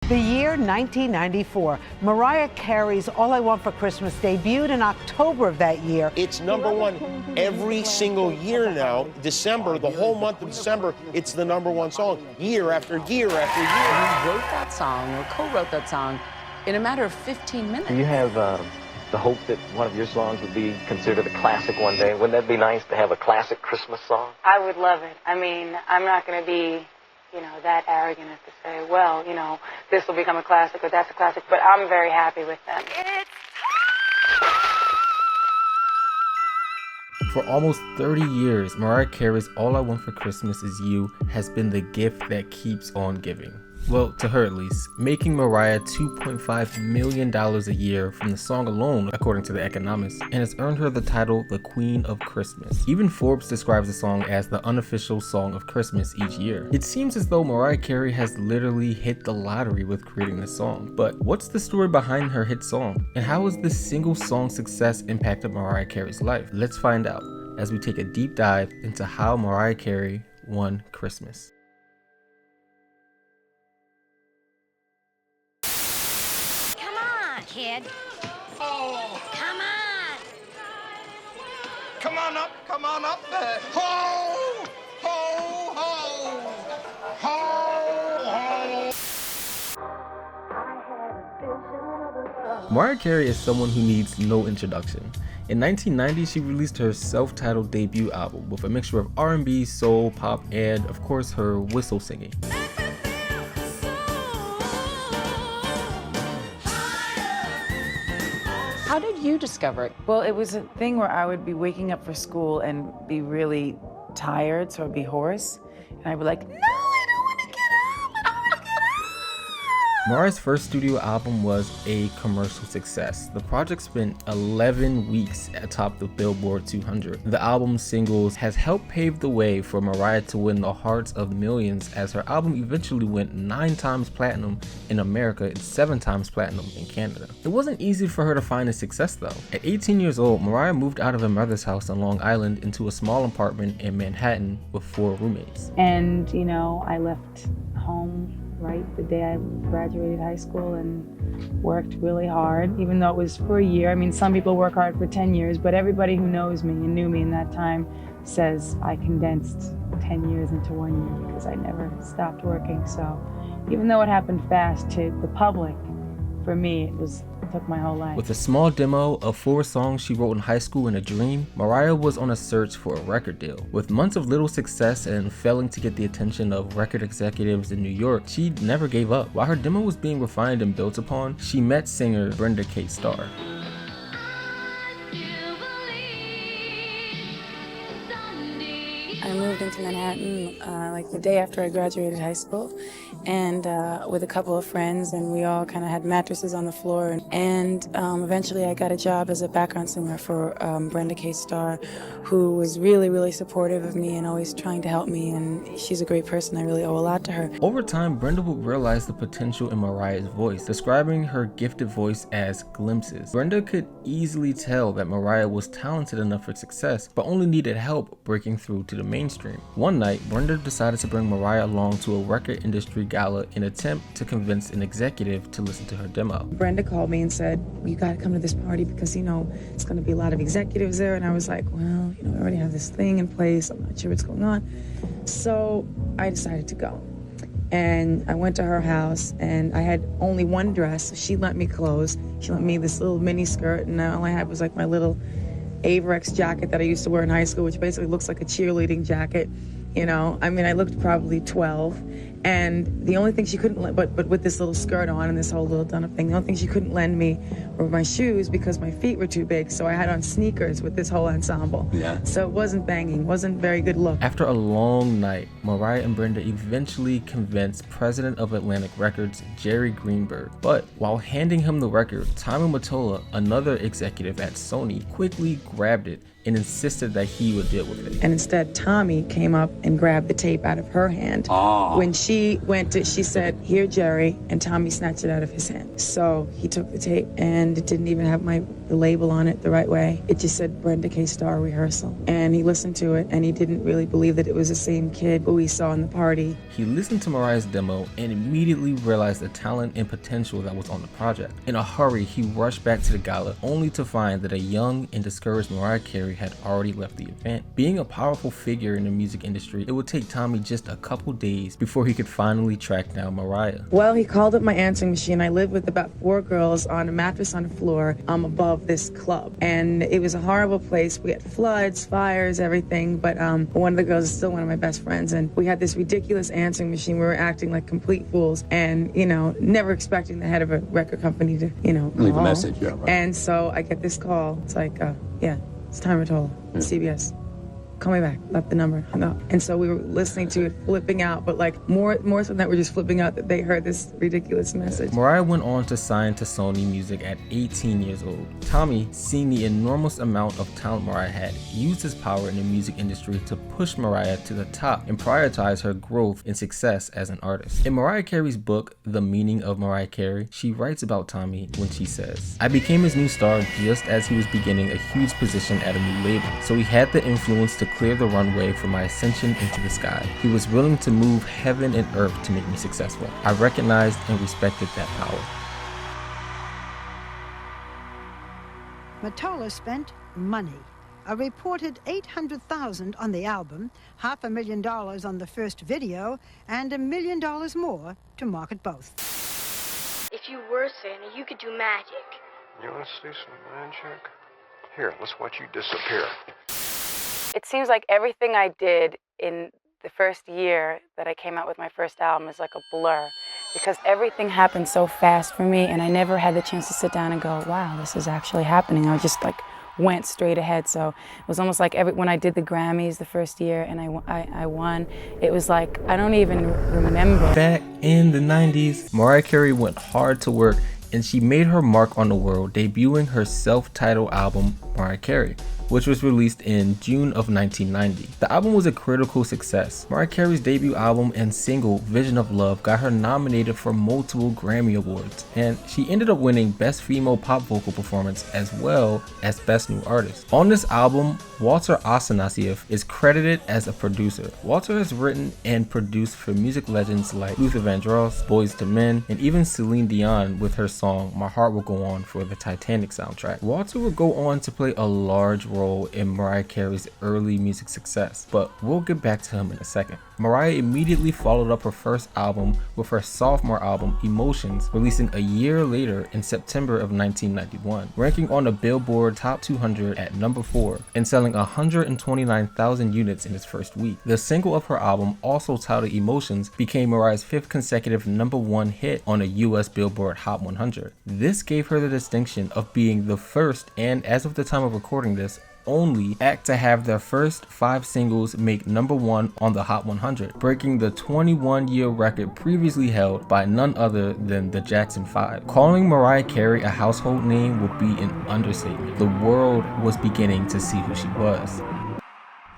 The year 1994. Mariah Carey's All I Want for Christmas debuted in October of that year. It's #1 every single year now. December, the whole month of December, it's the #1 song, year after year after year. You wrote that song, or co-wrote that song, in a matter of 15 minutes. Do you have the hope that one of your songs would be considered a classic one day? Wouldn't that be nice to have a classic Christmas song? I would love it. I mean, I'm not going to be, that arrogant as to say, well, this will become a classic or that's a classic, but I'm very happy with them. For almost 30 years, Mariah Carey's All I Want for Christmas Is You has been the gift that keeps on giving. Well, to her at least, making Mariah $2.5 million a year from the song alone, according to The Economist, and has earned her the title the Queen of Christmas. Even Forbes describes the song as the unofficial song of Christmas each year. It seems as though Mariah Carey has literally hit the lottery with creating this song. But what's the story behind her hit song? And how has this single song success impacted Mariah Carey's life? Let's find out as we take a deep dive into how Mariah Carey won Christmas. Kid. Oh, come on. Come on up there. Ho, ho, ho, ho, ho. Mariah Carey is someone who needs no introduction. In 1990, she released her self-titled debut album with a mixture of R&B, soul, pop, and of course her whistle singing. How did you discover it? Well, it was a thing where I would be waking up for school and be really tired, so I'd be hoarse. And I'd be like, no, I don't want to get up, I don't want to get up. Mariah's first studio album was a commercial success. The project spent 11 weeks atop the Billboard 200. The album's singles has helped pave the way for Mariah to win the hearts of millions, as her album eventually went 9 times platinum in America and 7 times platinum in Canada. It wasn't easy for her to find a success though. At 18 years old, Mariah moved out of her mother's house on Long Island into a small apartment in Manhattan with 4 roommates. And, I left home right the day I graduated high school and worked really hard, even though it was for a year. I mean, some people work hard for 10 years, but everybody who knows me and knew me in that time says I condensed 10 years into 1 year because I never stopped working. So even though it happened fast to the public, for me, it took my whole life. With a small demo of 4 songs she wrote in high school and a dream, Mariah was on a search for a record deal. With months of little success and failing to get the attention of record executives in New York, she never gave up. While her demo was being refined and built upon, she met singer Brenda K. Starr. I moved into Manhattan like the day after I graduated high school, and with a couple of friends, and we all kind of had mattresses on the floor. And eventually I got a job as a background singer for Brenda K. Starr, who was really, really supportive of me and always trying to help me, and she's a great person. I really owe a lot to her. Over time, Brenda would realize the potential in Mariah's voice, describing her gifted voice as glimpses. Brenda could easily tell that Mariah was talented enough for success, but only needed help breaking through to the mainstream. One night, Brenda decided to bring Mariah along to a record industry gala in an attempt to convince an executive to listen to her demo. Brenda called me and said, you gotta come to this party because, it's gonna be a lot of executives there. And I was like, well, I already have this thing in place. I'm not sure what's going on. So I decided to go. And I went to her house, and I had only one dress. So she lent me clothes. She lent me this little mini skirt, and all I had was like my little Averex jacket that I used to wear in high school, which basically looks like a cheerleading jacket. I looked probably 12, and the only thing she couldn't lend, but with this little skirt on and this whole little done-up thing, the only thing she couldn't lend me were my shoes because my feet were too big, so I had on sneakers with this whole ensemble. Yeah. So it wasn't banging, wasn't very good look. After a long night, Mariah and Brenda eventually convinced president of Atlantic Records, Jerry Greenberg. But while handing him the record, Tommy Mottola, another executive at Sony, quickly grabbed it and insisted that he would deal with it. And instead, Tommy came up and grabbed the tape out of her hand when she she said, "Here, Jerry," and Tommy snatched it out of his hand. So he took the tape, and it didn't even have the label on it the right way. It just said Brenda K. Star Rehearsal. And he listened to it, and he didn't really believe that it was the same kid who he saw in the party. He listened to Mariah's demo and immediately realized the talent and potential that was on the project. In a hurry, he rushed back to the gala, only to find that a young and discouraged Mariah Carey had already left the event. Being a powerful figure in the music industry, it would take Tommy just a couple days before he could finally track down Mariah. Well, he called up my answering machine. I lived with about 4 girls on a mattress on the floor above this club. And it was a horrible place. We had floods, fires, everything. But one of the girls is still one of my best friends. And we had this ridiculous answering machine. We were acting like complete fools and, never expecting the head of a record company to, leave a message. Yeah, right. And so I get this call. It's like, it's Tommy Mottola, CBS. Call me back, left the number, hung up. And so we were listening to it, flipping out, but more so than that, we're just flipping out that they heard this ridiculous message. Mariah went on to sign to Sony Music at 18 years old. Tommy, seeing the enormous amount of talent Mariah had, used his power in the music industry to push Mariah to the top and prioritize her growth and success as an artist. In Mariah Carey's book, The Meaning of Mariah Carey, she writes about Tommy when she says, "I became his new star just as he was beginning a huge position at a new label, so he had the influence to clear the runway for my ascension into the sky. He was willing to move heaven and earth to make me successful. I recognized and respected that power." Mottola spent money. A reported $800,000 on the album, $500,000 on the first video, and $1 million more to market both. If you were Santa, you could do magic. You want to see some magic? Here, let's watch you disappear. It seems like everything I did in the first year that I came out with my first album is like a blur, because everything happened so fast for me, and I never had the chance to sit down and go, wow, this is actually happening. I just went straight ahead. So it was almost like when I did the Grammys the first year and I won, it was like, I don't even remember. Back in the 90s, Mariah Carey went hard to work and she made her mark on the world, debuting her self-titled album, Mariah Carey, which was released in June of 1990. The album was a critical success. Mariah Carey's debut album and single, Vision of Love, got her nominated for multiple Grammy Awards, and she ended up winning Best Female Pop Vocal Performance as well as Best New Artist. On this album, Walter Afanasieff is credited as a producer. Walter has written and produced for music legends like Luther Vandross, Boyz II Men, and even Celine Dion with her song My Heart Will Go On for the Titanic soundtrack. Walter would go on to play a large role in Mariah Carey's early music success, but we'll get back to him in a second. Mariah immediately followed up her first album with her sophomore album, Emotions, releasing a year later in September of 1991, ranking on the Billboard Top 200 at number 4 and selling 129,000 units in its first week. The single of her album, also titled Emotions, became Mariah's 5th consecutive number 1 hit on the US Billboard Hot 100. This gave her the distinction of being the first, and as of the time of recording this, only act to have their first 5 singles make number 1 on the Hot 100, breaking the 21-year record previously held by none other than the Jackson 5. Calling Mariah Carey a household name would be an understatement. The world was beginning to see who she was.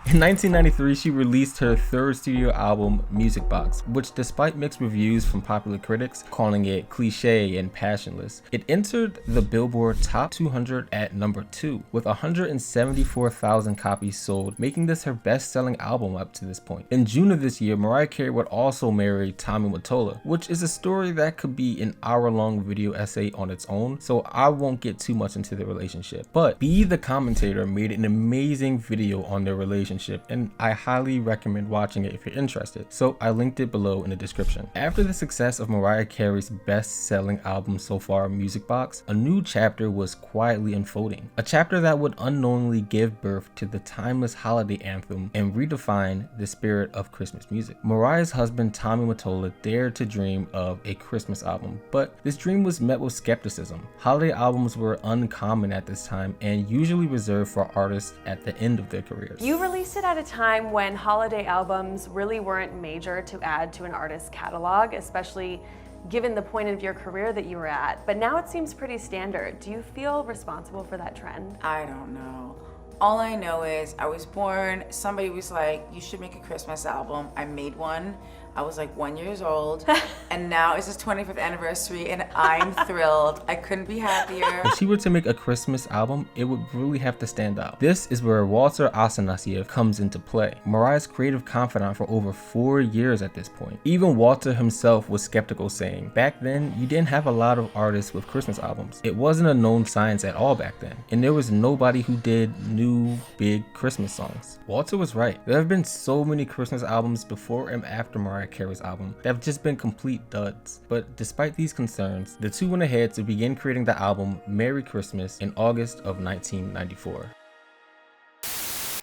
In 1993, she released her 3rd studio album, Music Box, which, despite mixed reviews from popular critics calling it cliche and passionless, it entered the Billboard Top 200 at number 2, with 174,000 copies sold, making this her best-selling album up to this point. In June of this year, Mariah Carey would also marry Tommy Mottola, which is a story that could be an hour-long video essay on its own, so I won't get too much into the relationship. But Be the Commentator made an amazing video on their relationship, and I highly recommend watching it if you're interested, so I linked it below in the description. After the success of Mariah Carey's best-selling album so far, Music Box, a new chapter was quietly unfolding. A chapter that would unknowingly give birth to the timeless holiday anthem and redefine the spirit of Christmas music. Mariah's husband, Tommy Mottola, dared to dream of a Christmas album, but this dream was met with skepticism. Holiday albums were uncommon at this time and usually reserved for artists at the end of their careers. You released it at a time when holiday albums really weren't major to add to an artist's catalog, especially given the point of your career that you were at. But now it seems pretty standard. Do you feel responsible for that trend? I don't know. All I know is I was born, somebody was like, you should make a Christmas album. I made one. I was like 1 year old, and now it's his 25th anniversary, and I'm thrilled. I couldn't be happier. If she were to make a Christmas album, it would really have to stand out. This is where Walter Afanasieff comes into play, Mariah's creative confidant for over 4 years at this point. Even Walter himself was skeptical, saying, back then, you didn't have a lot of artists with Christmas albums. It wasn't a known science at all back then, and there was nobody who did new, big Christmas songs. Walter was right. There have been so many Christmas albums before and after Mariah Carey's album that have just been complete duds. But despite these concerns, the two went ahead to begin creating the album Merry Christmas in August of 1994.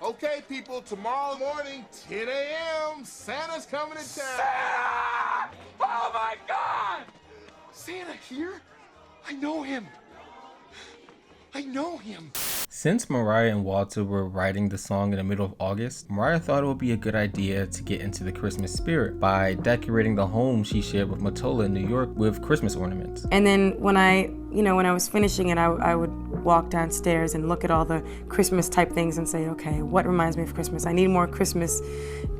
Okay, people, tomorrow morning, 10 a.m., Santa's coming to town. Santa! Oh my God! Santa here? I know him. I know him. Since Mariah and Walter were writing the song in the middle of August, Mariah thought it would be a good idea to get into the Christmas spirit by decorating the home she shared with Matola in New York with Christmas ornaments. And then when I was finishing it, I would walk downstairs and look at all the Christmas type things and say, okay, what reminds me of Christmas? I need more Christmas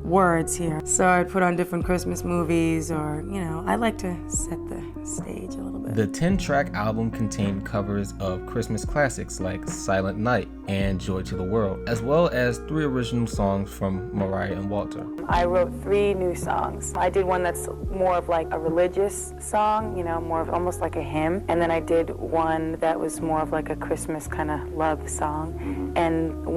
words here. So I'd put on different Christmas movies, or, I like to set the stage a little bit. The 10-track album contained covers of Christmas classics like Silent Night and Joy to the World, as well as 3 original songs from Mariah and Walter. I wrote 3 new songs. I did one that's more of like a religious song, more of almost like a hymn. And then I did one that was more of like a Christmas kind of love song. And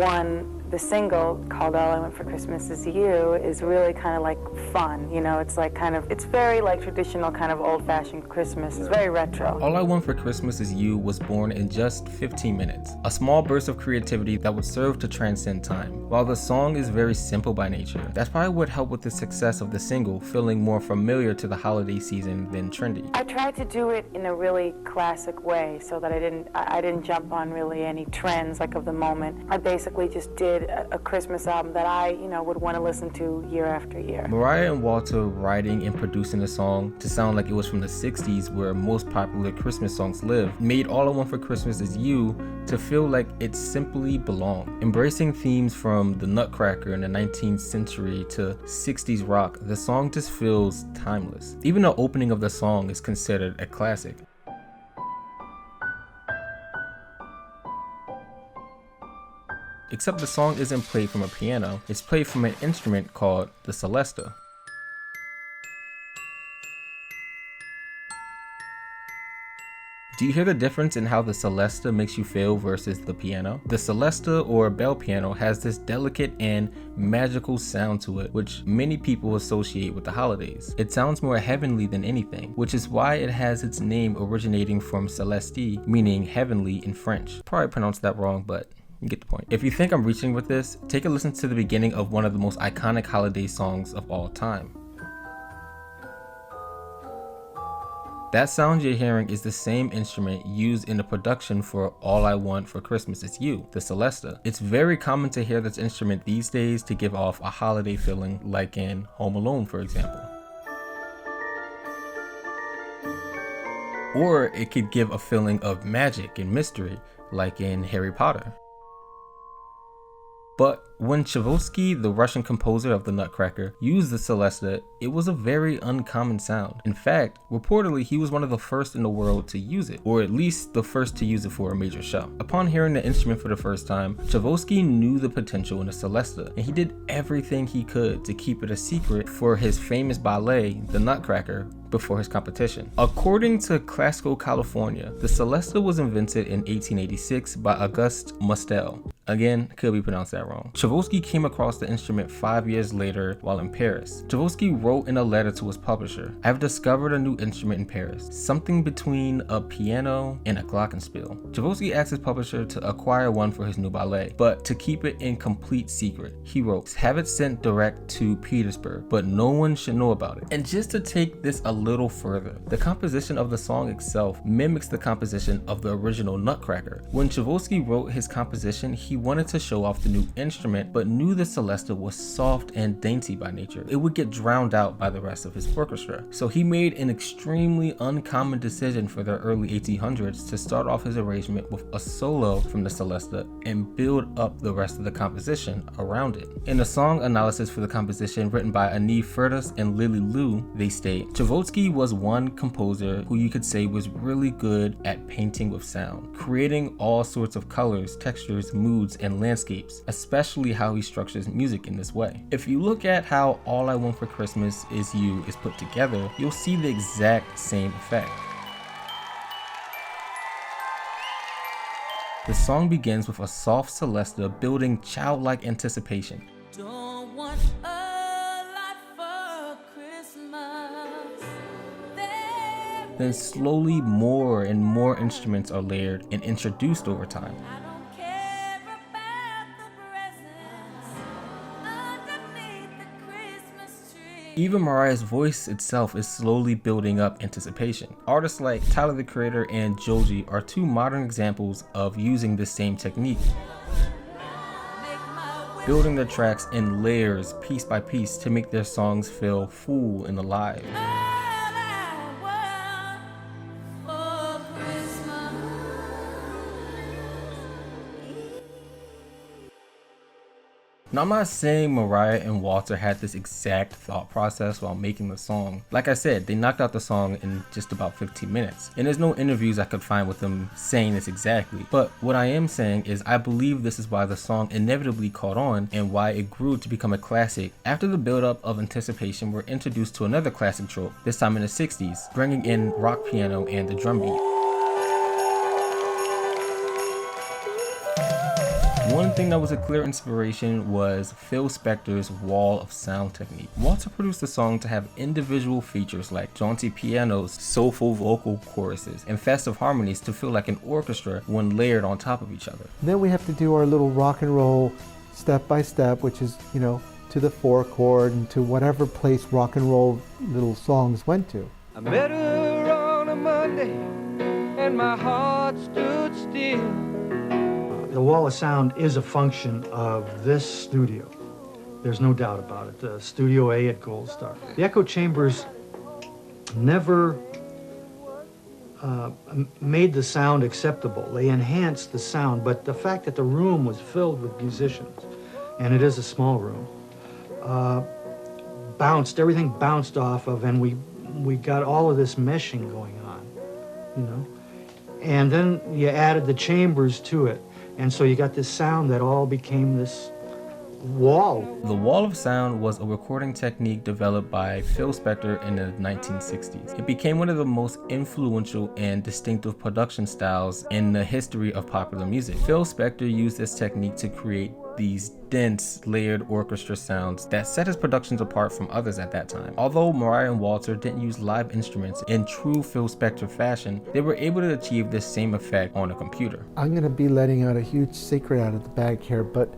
the single called All I Want for Christmas Is You is really kind of like fun, it's very like traditional kind of old-fashioned Christmas. It's very retro. All I Want for Christmas Is You was born in just 15 minutes, a small burst of creativity that would serve to transcend time. While the song is very simple by nature, that's probably what helped with the success of the single, feeling more familiar to the holiday season than trendy. I tried to do it in a really classic way so that I didn't jump on really any trends like of the moment. I basically just did a Christmas album that I, would want to listen to year after year. Mariah and Walter writing and producing the song to sound like it was from the 60s where most popular Christmas songs live made All I Want for Christmas Is You to feel like it simply belonged. Embracing themes from the Nutcracker in the 19th century to 60s rock, the song just feels timeless. Even the opening of the song is considered a classic. Except the song isn't played from a piano, it's played from an instrument called the celesta. Do you hear the difference in how the celesta makes you feel versus the piano? The celesta or bell piano has this delicate and magical sound to it, which many people associate with the holidays. It sounds more heavenly than anything, which is why it has its name originating from celeste, meaning heavenly in French. Probably pronounced that wrong, but you get the point. If you think I'm reaching with this, take a listen to the beginning of one of the most iconic holiday songs of all time. That sound you're hearing is the same instrument used in the production for All I Want for Christmas Is You, the celesta. It's very common to hear this instrument these days to give off a holiday feeling, like in Home Alone, for example. Or it could give a feeling of magic and mystery, like in Harry Potter. But when Tchaikovsky, the Russian composer of the Nutcracker, used the celesta, it was a very uncommon sound. In fact, reportedly he was one of the first in the world to use it, or at least the first to use it for a major show. Upon hearing the instrument for the first time, Tchaikovsky knew the potential in the celesta, and he did everything he could to keep it a secret for his famous ballet, the Nutcracker, before his competition. According to Classical California, the celesta was invented in 1886 by Auguste Mustel. Again, could be pronounced that wrong. Tchaikovsky came across the instrument 5 years later while in Paris. Tchaikovsky wrote in a letter to his publisher, "I've discovered a new instrument in Paris, something between a piano and a glockenspiel." Tchaikovsky asked his publisher to acquire one for his new ballet, but to keep it in complete secret. He wrote, "Have it sent direct to Petersburg, but no one should know about it." And just to take this a little further, the composition of the song itself mimics the composition of the original Nutcracker. When Tchaikovsky wrote his composition, he wanted to show off the new instrument, but knew the celesta was soft and dainty by nature. It would get drowned out by the rest of his orchestra. So he made an extremely uncommon decision for the early 1800s to start off his arrangement with a solo from the celesta and build up the rest of the composition around it. In a song analysis for the composition written by Aniv Furtas and Lily Liu, they state, Chavotsky was one composer who you could say was really good at painting with sound, creating all sorts of colors, textures, moods, and landscapes, especially how he structures music in this way. If you look at how All I Want for Christmas Is You is put together, you'll see the exact same effect. The song begins with a soft celesta building childlike anticipation. Don't want a lot for Christmas. Then slowly more and more instruments are layered and introduced over time. Even Mariah's voice itself is slowly building up anticipation. Artists like Tyler the Creator and Joji are two modern examples of using this same technique, building their tracks in layers piece by piece to make their songs feel full and alive. Now, I'm not saying Mariah and Walter had this exact thought process while making the song. Like I said, they knocked out the song in just about 15 minutes. And there's no interviews I could find with them saying this exactly. But what I am saying is I believe this is why the song inevitably caught on and why it grew to become a classic. After the buildup of anticipation, we're introduced to another classic trope, this time in the 60s, bringing in rock piano and the drum beat. One thing that was a clear inspiration was Phil Spector's wall of sound technique. Walter produced the song to have individual features like jaunty pianos, soulful vocal choruses, and festive harmonies to feel like an orchestra when layered on top of each other. Then we have to do our little rock and roll step by step, which is, to the 4 chord and to whatever place rock and roll little songs went to. I met her on a Monday and my heart stood still. The wall of sound is a function of this studio. There's no doubt about it. The Studio A at Gold Star. The echo chambers never made the sound acceptable. They enhanced the sound, but the fact that the room was filled with musicians, and it is a small room, everything bounced off of, and we got all of this meshing going on, And then you added the chambers to it. And so you got this sound that all became this wall. The wall of sound was a recording technique developed by Phil Spector in the 1960s. It became one of the most influential and distinctive production styles in the history of popular music. Phil Spector used this technique to create these dense, layered orchestra sounds that set his productions apart from others at that time. Although Mariah and Walter didn't use live instruments in true Phil Spector fashion, they were able to achieve this same effect on a computer. I'm going to be letting out a huge secret out of the bag here, but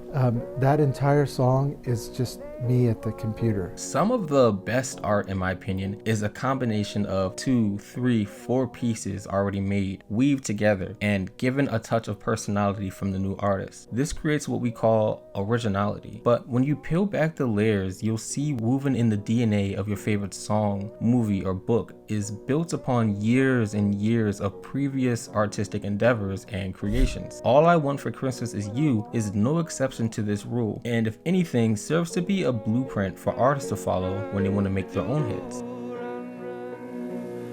that entire song is just me at the computer. Some of the best art, in my opinion, is a combination of 2, 3, 4 pieces already made, weaved together, and given a touch of personality from the new artist. This creates what we call originality. But when you peel back the layers, you'll see woven in the DNA of your favorite song, movie, or book is built upon years and years of previous artistic endeavors and creations. All I Want for Christmas Is You is no exception to this rule, and if anything, serves to be a blueprint for artists to follow when they want to make their own hits.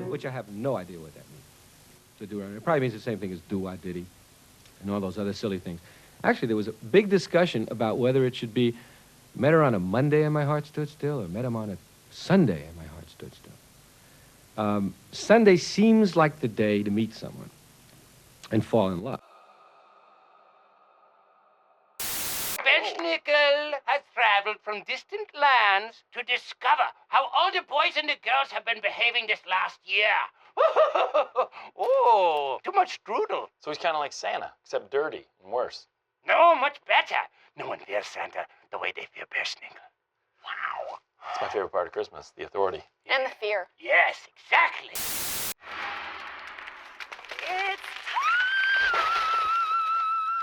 Which I have no idea what that means. To do it probably means the same thing as do-I-diddy and all those other silly things. Actually, there was a big discussion about whether it should be met her on a Monday and my heart stood still, or met him on a Sunday and my heart stood still. Sunday seems like the day to meet someone and fall in love. Nickel has traveled from distant lands to discover how all the boys and the girls have been behaving this last year. Oh, too much strudel. So he's kind of like Santa, except dirty and worse. No, much better. No one fears Santa the way they fear Britney. Wow. That's my favorite part of Christmas, the authority. And the fear. Yes, exactly.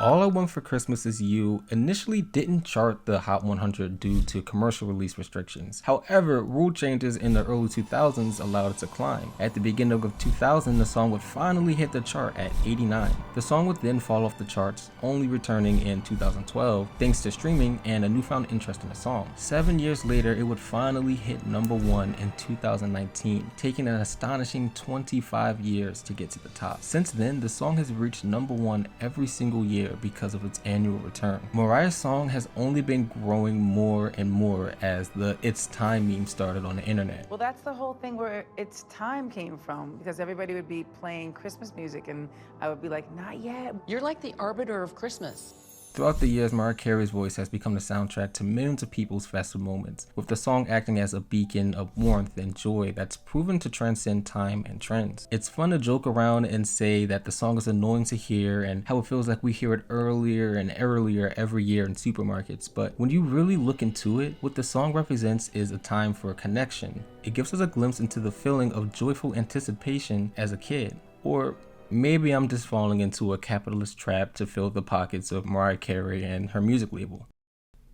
All I Want for Christmas Is You initially didn't chart the Hot 100 due to commercial release restrictions. However, rule changes in the early 2000s allowed it to climb. At the beginning of 2000, the song would finally hit the chart at 89. The song would then fall off the charts, only returning in 2012 thanks to streaming and a newfound interest in the song. 7 years later, it would finally hit #1 in 2019, taking an astonishing 25 years to get to the top. Since then, the song has reached #1 every single year because of its annual return. Mariah's song has only been growing more and more as the "It's Time" meme started on the internet. Well, that's the whole thing where "It's Time" came from, because everybody would be playing Christmas music and I would be like, not yet. You're like the arbiter of Christmas. Throughout the years, Mariah Carey's voice has become the soundtrack to millions of people's festive moments, with the song acting as a beacon of warmth and joy that's proven to transcend time and trends. It's fun to joke around and say that the song is annoying to hear and how it feels like we hear it earlier and earlier every year in supermarkets, but when you really look into it, what the song represents is a time for connection. It gives us a glimpse into the feeling of joyful anticipation as a kid. Or maybe I'm just falling into a capitalist trap to fill the pockets of Mariah Carey and her music label.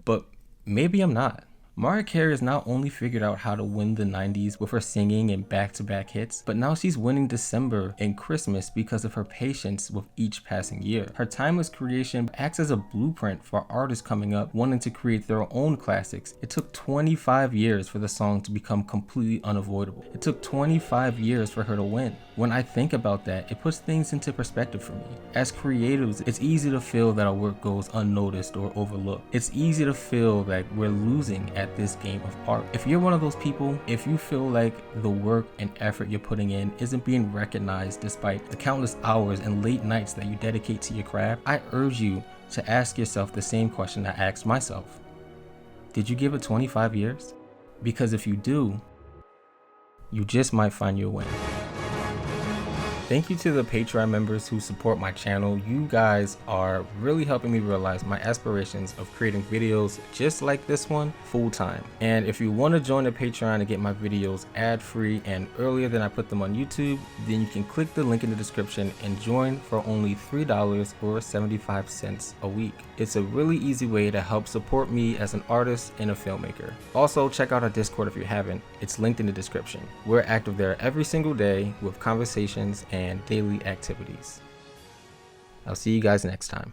But maybe I'm not. Mariah Carey has not only figured out how to win the 90s with her singing and back-to-back hits, but now she's winning December and Christmas because of her patience with each passing year. Her timeless creation acts as a blueprint for artists coming up wanting to create their own classics. It took 25 years for the song to become completely unavoidable. It took 25 years for her to win. When I think about that, it puts things into perspective for me. As creatives, it's easy to feel that our work goes unnoticed or overlooked. It's easy to feel that we're losing at this game of art. If you're one of those people, if you feel like the work and effort you're putting in isn't being recognized despite the countless hours and late nights that you dedicate to your craft, I urge you to ask yourself the same question I asked myself. Did you give it 25 years? Because if you do, you just might find your way. Thank you to the Patreon members who support my channel. You guys are really helping me realize my aspirations of creating videos just like this one full time. And if you want to join the Patreon to get my videos ad-free and earlier than I put them on YouTube, then you can click the link in the description and join for only $3 or 75 cents a week. It's a really easy way to help support me as an artist and a filmmaker. Also, check out our Discord if you haven't. It's linked in the description. We're active there every single day with conversations and daily activities. I'll see you guys next time.